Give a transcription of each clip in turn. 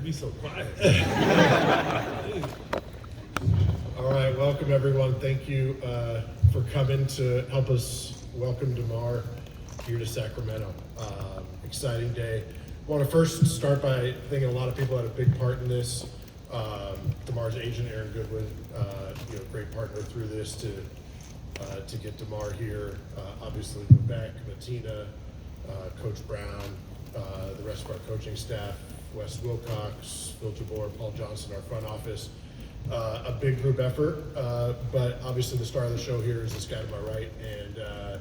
be so quiet. All right, welcome everyone. Thank you for coming to help us welcome DeMar here to Sacramento. Exciting day. I want to first start by thanking a lot of people that had a big part in this. DeMar's agent, Aaron Goodwin, great partner through this to get DeMar here. Obviously, Vivek, Matina, Coach Brown, the rest of our coaching staff, Wes Wilcox, Phil Jabor, Paul Johnson, our front office. A big group effort, but obviously the star of the show here is this guy to my right, and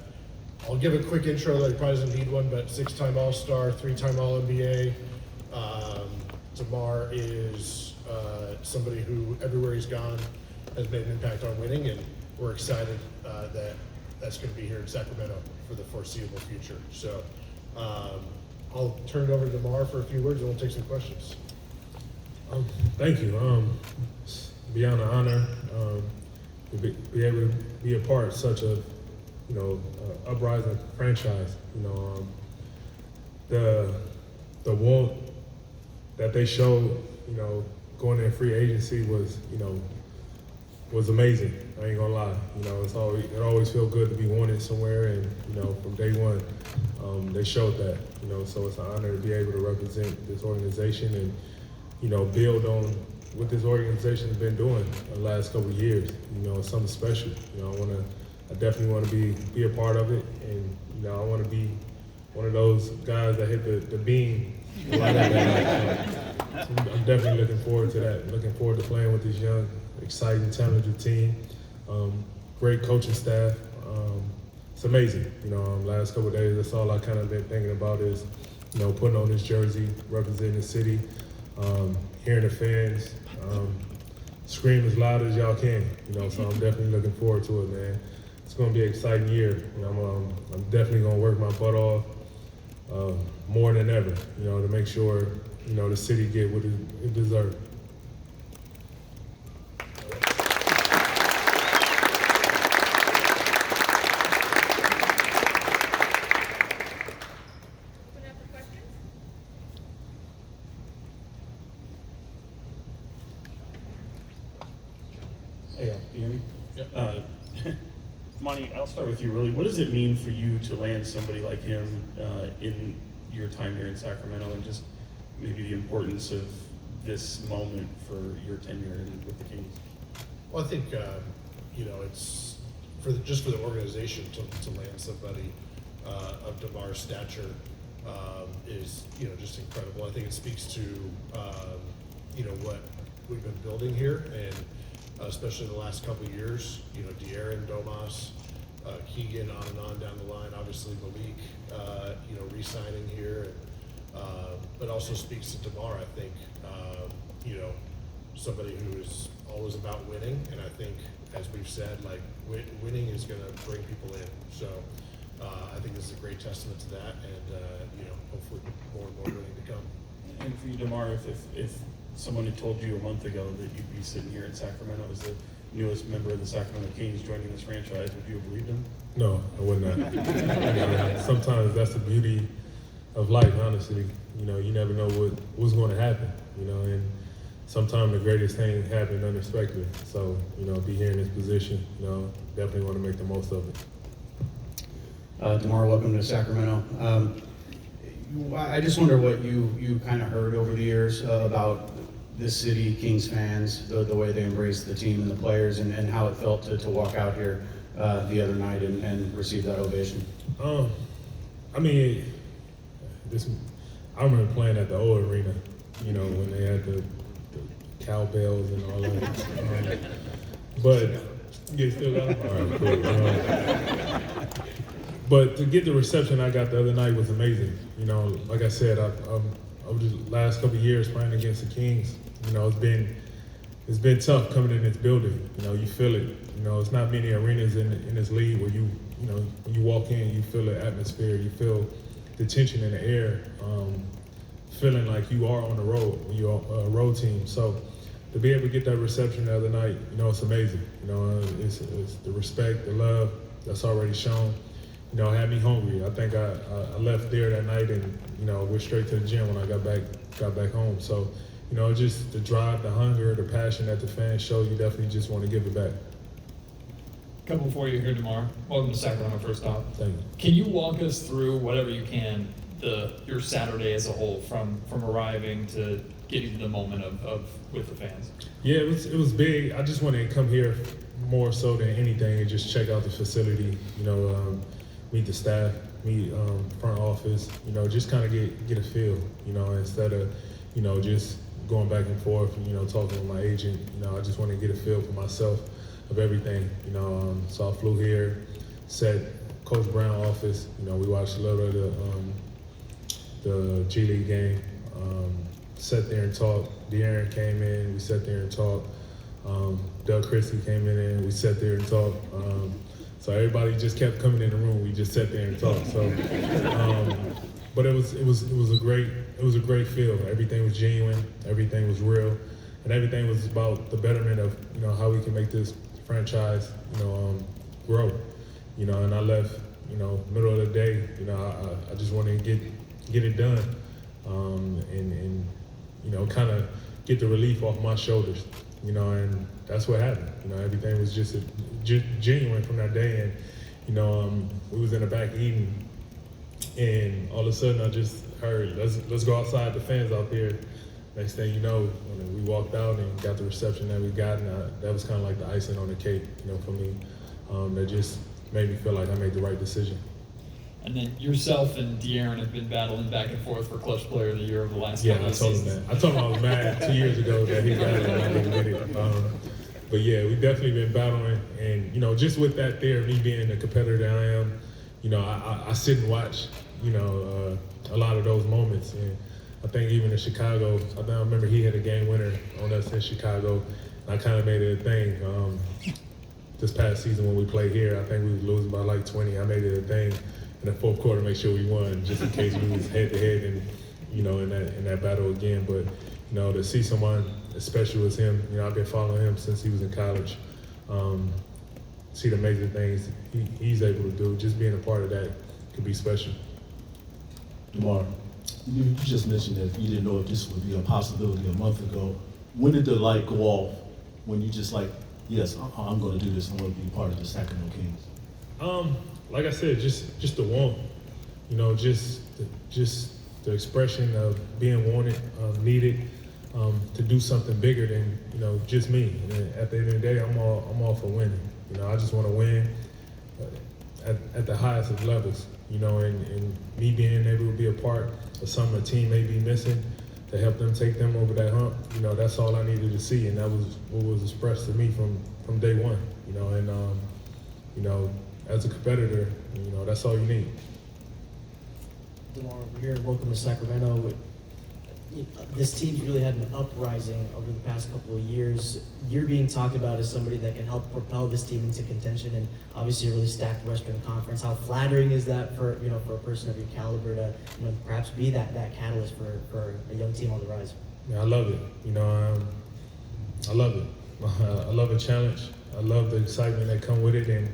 I'll give a quick intro that he probably doesn't need one, but 6-time All-Star, 3-time All-NBA. DeMar is somebody who, everywhere he's gone, has made an impact on winning, and we're excited that that's going to be here in Sacramento for the foreseeable future. So I'll turn it over to DeMar for a few words, and we'll take some questions. Thank you. Beyond an honor to be able to be a part of such a uprising franchise. The want that they showed, going in free agency was amazing. I ain't gonna lie. It always felt good to be wanted somewhere, and from day one, they showed that. So it's an honor to be able to represent this organization and build on what this organization has been doing the last couple of years. It's something special. I definitely want to be a part of it, and I want to be one of those guys that hit the beam. I'm definitely looking forward to that. Looking forward to playing with this young, exciting, talented team. Great coaching staff. It's amazing. Last couple of days, that's all I kind of been thinking about is, putting on this jersey, representing the city, hearing the fans scream as loud as y'all can. So I'm definitely looking forward to it, man. It's going to be an exciting year. I'm definitely going to work my butt off more than ever, to make sure, the city get what it deserves. Hey, can you hear me? Yep. Monty, I'll start with you really. What does it mean for you to land somebody like him in your time here in Sacramento, and just maybe the importance of this moment for your tenure with the Kings? Well, I think, it's for the organization to land somebody of DeMar's stature is, just incredible. I think it speaks to, what we've been building here, and especially the last couple of years, De'Aaron, Domas, Keegan, on down the line, obviously Malik, re-signing here, but also speaks to DeMar, I think, somebody who is always about winning, and I think, as we've said, winning is going to bring people in. So I think this is a great testament to that, and hopefully more and more winning to come. And for you, DeMar, if someone had told you a month ago that you'd be sitting here in Sacramento as the newest member of the Sacramento Kings joining this franchise, would you have believed him? No, I would not. Sometimes that's the beauty of life, honestly. You never know what's going to happen, and sometimes the greatest thing happen unexpectedly. So, be here in this position, definitely want to make the most of it. DeMar, welcome to Sacramento. I just wonder what you kind of heard over the years about this city, Kings fans, the way they embraced the team and the players, and how it felt to walk out here the other night and receive that ovation. I remember playing at the old arena, when they had the cowbells and all that. But yeah, still got them. All right, cool. But to get the reception I got the other night was amazing. Like I said, over the last couple of years playing against the Kings, it's been tough coming in this building. You feel it. It's not many arenas in this league where when you walk in, you feel the atmosphere, you feel the tension in the air, feeling like you are on the road when you're a road team. So to be able to get that reception the other night, it's amazing. It's the respect, the love that's already shown. Had me hungry. I think I left there that night and went straight to the gym when I got back home. So you know, just the drive, the hunger, the passion that the fans show, you definitely just want to give it back. Couple for you here, DeMar. Welcome to Sacramento, first off. Thank you. Can you walk us through whatever you can, your Saturday as a whole, from arriving to getting to the moment of with the fans? Yeah, it was big. I just wanted to come here more so than anything and just check out the facility, you know, meet the staff, meet front office, you know, just kind of get a feel, you know, instead of, you know, just going back and forth, you know, talking with my agent. You know, I just want to get a feel for myself of everything, you know. So I flew here, sat Coach Brown's office, you know, we watched a little bit of the G League game, sat there and talked. De'Aaron came in, we sat there and talked. Doug Christie came in and we sat there and talked. So everybody just kept coming in the room. We just sat there and talked. So, but it was a great feel. Everything was genuine. Everything was real, and everything was about the betterment of, you know, how we can make this franchise, you know, grow. You know, and I left, you know, middle of the day. You know, I just wanted to get it done, and you know, kind of get the relief off my shoulders. You know, and that's what happened. You know, everything was just genuine from that day. And, you know, we was in the back eating, and all of a sudden I just heard, let's go outside, the fans out there. Next thing you know, when we walked out and got the reception that we got, and that was kind of like the icing on the cake, you know, for me. That just made me feel like I made the right decision. And then yourself and De'Aaron have been battling back and forth for Clutch Player of the Year over the last Yeah, couple I of told him seasons. that. I told him I was mad 2 years ago that he got it and I didn't get it. But yeah, we've definitely been battling, and, you know, just with that there, me being the competitor that I am, you know, I sit and watch, you know, a lot of those moments. And I think even in Chicago, I remember he hit a game winner on us in Chicago. And I kind of made it a thing. This past season when we played here, I think we was losing by like 20. I made it a thing in the fourth quarter, make sure we won, just in case we was head to head and, you know, in that battle again. But, you know, to see someone as special as him, you know, I've been following him since he was in college. See the amazing things he's able to do. Just being a part of that could be special. DeMar, you just mentioned that you didn't know if this would be a possibility a month ago. When did the light go off? When you just like, yes, I'm going to do this. I'm going to be part of the Sacramento Kings. Like I said, just the want, you know, just the expression of being wanted, needed, to do something bigger than, you know, just me. And at the end of the day, I'm all for winning. You know, I just want to win at the highest of levels. You know, and me being able to be a part of something a team may be missing to help them take them over that hump. You know, that's all I needed to see, and that was what was expressed to me from day one. You know, and you know, as a competitor, you know, that's all you need. DeMar, we're here. Welcome to Sacramento. This team's really had an uprising over the past couple of years. You're being talked about as somebody that can help propel this team into contention, and obviously a really stacked Western Conference. How flattering is that for, you know, for a person of your caliber to, you know, perhaps be that catalyst for a young team on the rise? Yeah, I love it. You know, I love it. I love a challenge. I love the excitement that come with it, and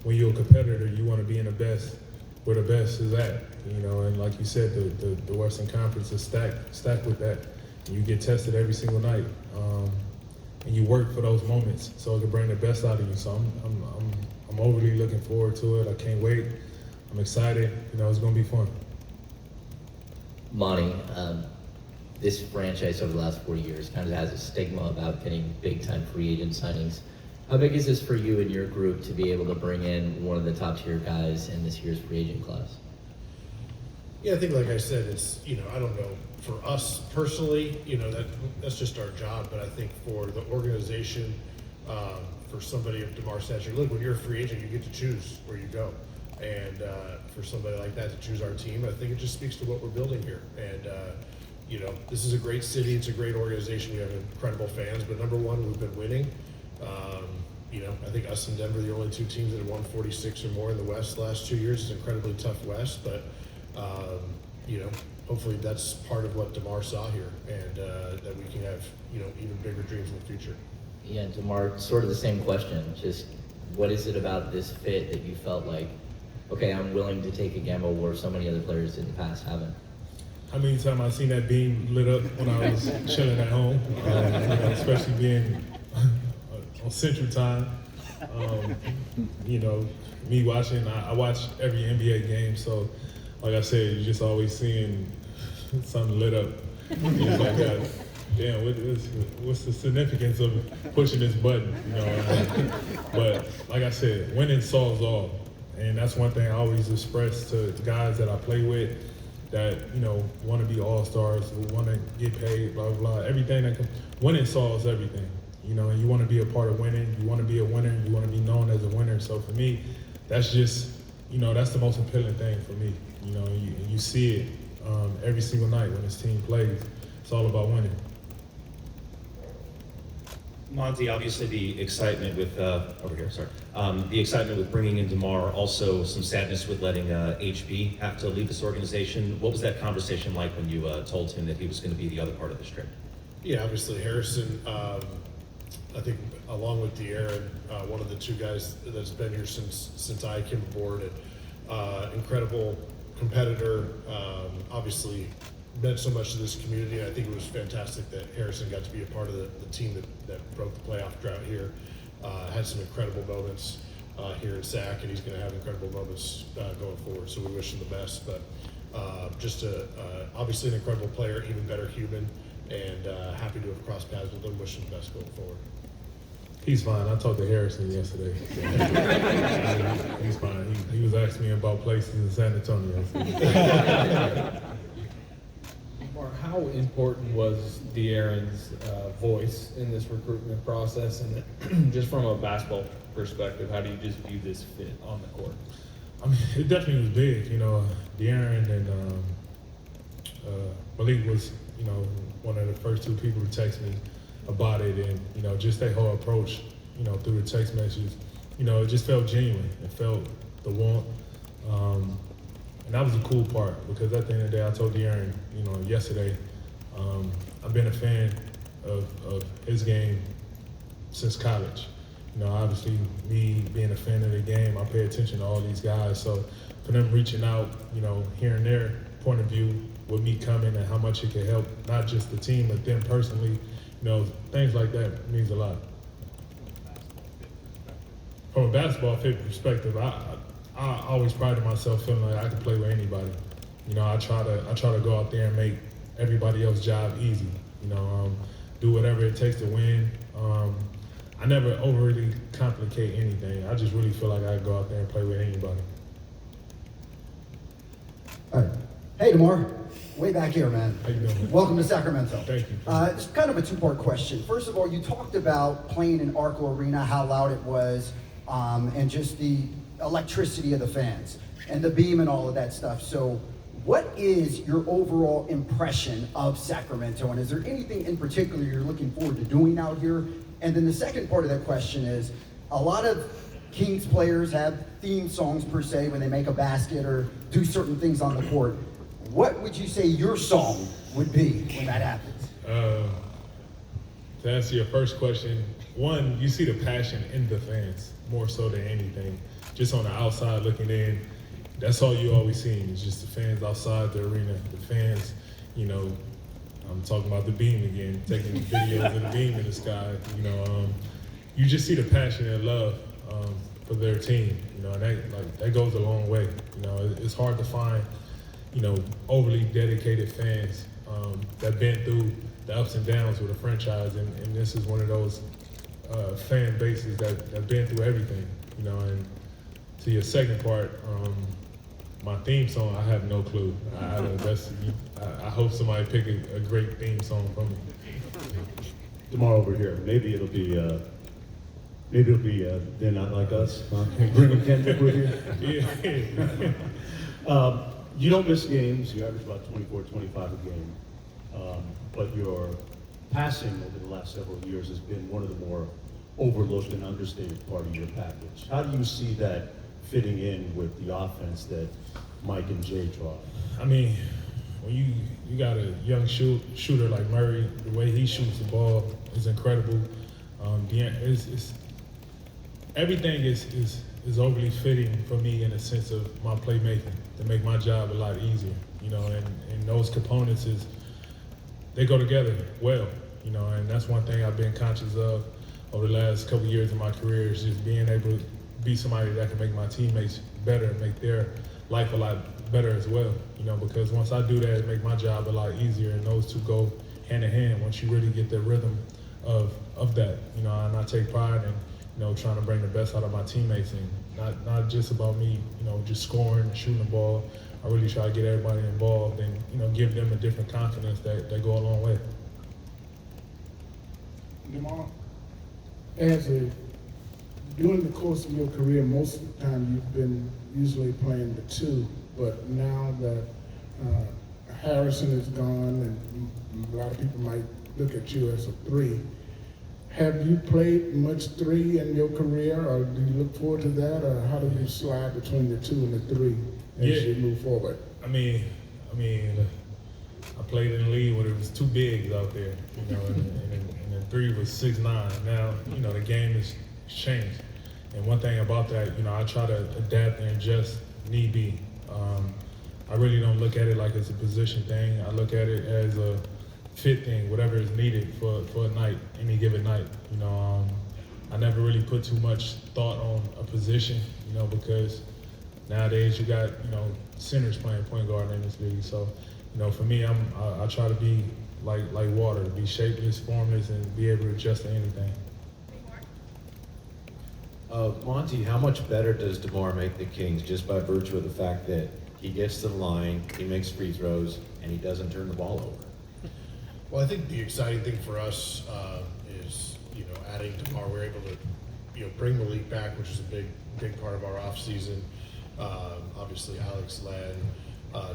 when you're a competitor, you want to be in the best, where the best is at. You know, and like you said, the Western Conference is stacked with that. And you get tested every single night, and you work for those moments so it can bring the best out of you. So I'm overly looking forward to it. I can't wait. I'm excited. You know, it's gonna be fun. Monty, this franchise over the last 4 years kind of has a stigma about getting big-time free agent signings. How big is this for you and your group to be able to bring in one of the top-tier guys in this year's free agent class? Yeah, I think, like I said, it's, you know, I don't know, for us personally, you know, that's just our job. But I think for the organization, for somebody of DeMar's stature, look, when you're a free agent, you get to choose where you go. And for somebody like that to choose our team, I think it just speaks to what we're building here. And, you know, this is a great city. It's a great organization. We have incredible fans. But number one, we've been winning. You know, I think us and Denver are the only two teams that have won 46 or more in the West the last 2 years. It's an incredibly tough West. But, you know, hopefully that's part of what DeMar saw here, and that we can have, you know, even bigger dreams in the future. Yeah, DeMar, sort of the same question. Just what is it about this fit that you felt like, okay, I'm willing to take a gamble where so many other players in the past haven't? how many times I seen that beam lit up when I was chilling at home, especially being on Central Time. Me watching, I watch every NBA game, so like I said, you're just always seeing something lit up. It's like that. Damn, what's the significance of pushing this button? But like I said, winning solves all, and that's one thing I always express to guys that I play with that want to be all-stars, who want to get paid, blah blah blah. Everything winning solves everything. And you want to be a part of winning. You want to be a winner. You want to be known as a winner. So for me, that's just that's the most appealing thing for me. You see it every single night when this team plays. It's all about winning. Monty, obviously the excitement with the excitement with bringing in DeMar, also some sadness with letting HB have to leave this organization. What was that conversation like when you told him that he was going to be the other part of this trip? Yeah, obviously Harrison, I think along with DeRozan, one of the two guys that's been here since I came aboard, and incredible competitor, obviously meant so much to this community. I think it was fantastic that Harrison got to be a part of the team that broke the playoff drought here. Had some incredible moments here at SAC, and he's going to have incredible moments going forward. So we wish him the best. But just obviously an incredible player, even better human, and happy to have crossed paths with him. Wish him the best going forward. He's fine. I talked to Harrison yesterday. He's fine. He was asking me about places in San Antonio. Mark, how important was DeRozan's voice in this recruitment process, and just from a basketball perspective, how do you just view this fit on the court? I mean, it definitely was big. DeRozan and Malik was, one of the first two people to text me about it, and just their whole approach, through the text messages, it just felt genuine. It felt the want, and that was the cool part, because at the end of the day, I told DeRozan, yesterday, I've been a fan of his game since college. Obviously, me being a fan of the game, I pay attention to all these guys. So for them reaching out, hearing their point of view with me coming and how much it can help, not just the team, but them personally, things like that means a lot. From a basketball fit perspective, I always prided myself feeling like I could play with anybody. I try to go out there and make everybody else's job easy. Do whatever it takes to win. I never overly complicate anything. I just really feel like I can go out there and play with anybody. All right. Hey, DeMar. Way back here, man. How you doing? Welcome to Sacramento. Thank you. It's kind of a two-part question. First of all, you talked about playing in Arco Arena, how loud it was, and just the electricity of the fans, and the beam and all of that stuff. So what is your overall impression of Sacramento, and is there anything in particular you're looking forward to doing out here? And then the second part of that question is, a lot of Kings players have theme songs per se when they make a basket or do certain things on the court. What would you say your song would be when that happens? To answer your first question, one, you see the passion in the fans more so than anything. Just on the outside looking in, that's all you always see is just the fans outside the arena. The fans, I'm talking about the beam again, taking videos of the beam in the sky. You just see the passion and love for their team. And that goes a long way. It's hard to find, overly dedicated fans that been through the ups and downs with a franchise, and this is one of those fan bases that have been through everything. And to your second part, my theme song, I have no clue. I hope somebody pick a great theme song for me. DeMar over here. Maybe it'll be They're Not Like Us. Huh? Bring Kendrick with you. Yeah. You don't miss games. You average about 24, 25 a game. But your passing over the last several years has been one of the more overlooked and understated part of your package. How do you see that fitting in with the offense that Mike and Jay draw? I mean, when you got a young shooter like Murray, the way he shoots the ball is incredible. Everything is is overly fitting for me in the sense of my playmaking to make my job a lot easier, you know, and those components they go together well, you know, and that's one thing I've been conscious of over the last couple years of my career is just being able to be somebody that can make my teammates better and make their life a lot better as well, you know, because once I do that, it makes my job a lot easier, and those two go hand in hand once you really get the rhythm of that, you know, and I take pride in, you know, trying to bring the best out of my teammates, and not just about me, you know, just scoring and shooting the ball. I really try to get everybody involved and, you know, give them a different confidence that go a long way. DeMar, during the course of your career, most of the time you've been usually playing the two, but now that Harrison is gone and a lot of people might look at you as a three, have you played much three in your career, or do you look forward to that, or how do you slide between the two and the three as you move forward? I mean, I played in the league when it was two bigs out there, you know, and the three was 6'9". Now, you know, the game has changed. And one thing about that, you know, I try to adapt and adjust need be. I really don't look at it like it's a position thing. I look at it as a fit thing, whatever is needed for a night, any given night. You know, I never really put too much thought on a position, you know, because nowadays you got, you know, centers playing point guard in this league. So, you know, for me, I try to be like water, be shapeless, formless, and be able to adjust to anything. Monty, how much better does DeMar make the Kings just by virtue of the fact that he gets to the line, he makes free throws, and he doesn't turn the ball over? Well, I think the exciting thing for us is, you know, adding DeMar, we're able to, you know, bring Malik back, which is a big part of our off season. Obviously, Alex Len,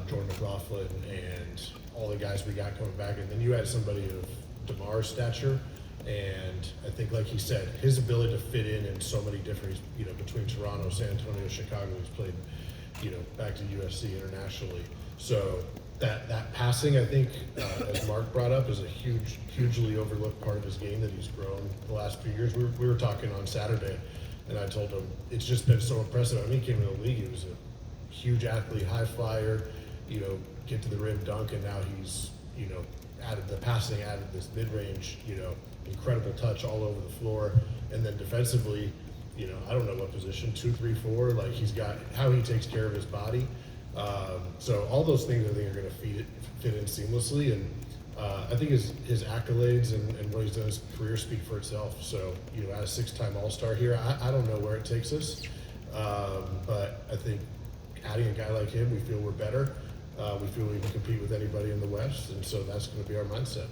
Jordan McLaughlin, and all the guys we got coming back, and then you add somebody of DeMar's stature. And I think, like he said, his ability to fit in so many different, you know, between Toronto, San Antonio, Chicago, he's played, you know, back to USC internationally. So that passing, I think, as Mark brought up, is a hugely overlooked part of his game that he's grown the last few years. We were talking on Saturday, and I told him it's just been so impressive. I mean, he came in the league, he was a huge athlete, high flyer, you know, get to the rim dunk, and now he's, you know, added the passing, added this mid-range, you know, incredible touch all over the floor. And then defensively, you know, I don't know what position, 2, 3, 4, like he's got how he takes care of his body. So all those things I think are going to fit in seamlessly. And I think his accolades and what he's done in his career speak for itself. So, you know, as a 6-time All-Star here, I don't know where it takes us. But I think adding a guy like him, we feel we're better. We feel we can compete with anybody in the West. And so that's going to be our mindset.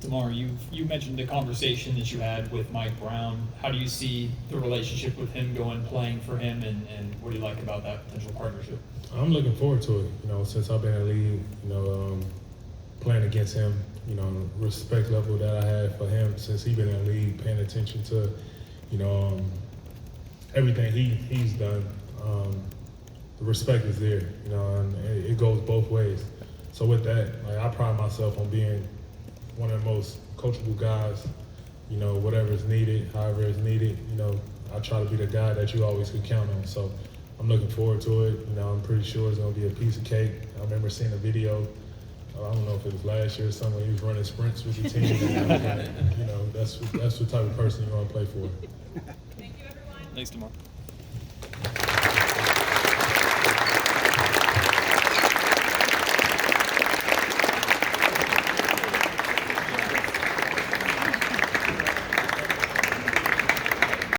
DeMar, you mentioned the conversation that you had with Mike Brown. How do you see the relationship with him going, playing for him, and what do you like about that potential partnership? I'm looking forward to it. You know, since I've been in the league, you know, playing against him, you know, respect level that I had for him since he's been in the league, paying attention to, you know, everything he's done. The respect is there, you know, and it goes both ways. So with that, like, I pride myself on being one of the most coachable guys, you know, whatever is needed, however it's needed, you know, I try to be the guy that you always could count on. So I'm looking forward to it. You know, I'm pretty sure it's going to be a piece of cake. I remember seeing a video, I don't know if it was last year or something, when he was running sprints with the team. You know, that's the type of person you want to play for. Thanks, DeMar.